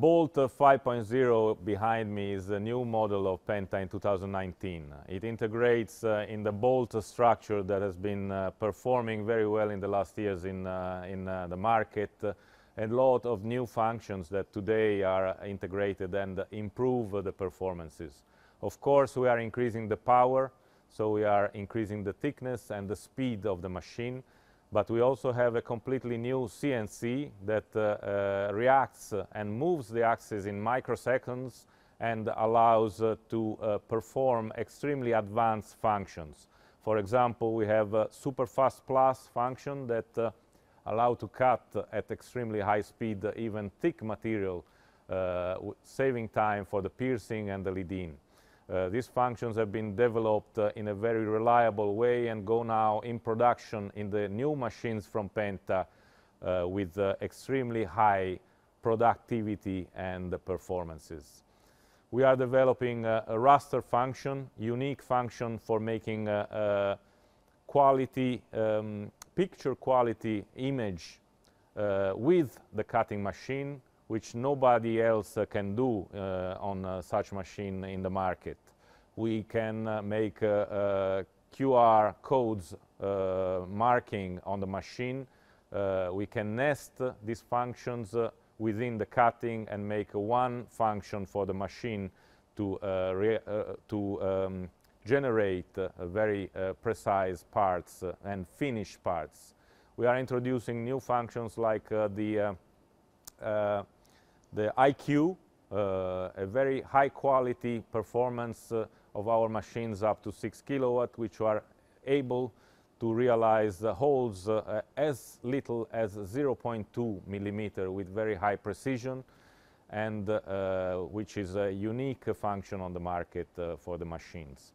Bolt 5.0 behind me is a new model of Penta in 2019. It integrates in the bolt structure that has been performing very well in the last years in the market, and a lot of new functions that today are integrated and improve the performances. Of course, we are increasing the power, so we are increasing the thickness and the speed of the machine. But we also have a completely new CNC that reacts and moves the axis in microseconds and allows to perform extremely advanced functions. For example, we have a super fast plus function that allow to cut at extremely high speed even thick material, saving time for the piercing and the lead-in. These functions have been developed in a very reliable way and go now in production in the new machines from Penta with extremely high productivity and performances. We are developing a raster function, unique function for making quality, picture quality image with the cutting machine, which nobody else can do on such machine in the market. We can make QR codes marking on the machine. We can nest these functions within the cutting and make one function for the machine to generate very precise parts and finished parts. We are introducing new functions like the IQ, a very high quality performance of our machines up to 6 kilowatt, which are able to realize holes as little as 0.2 millimeter with very high precision, and which is a unique function on the market for the machines.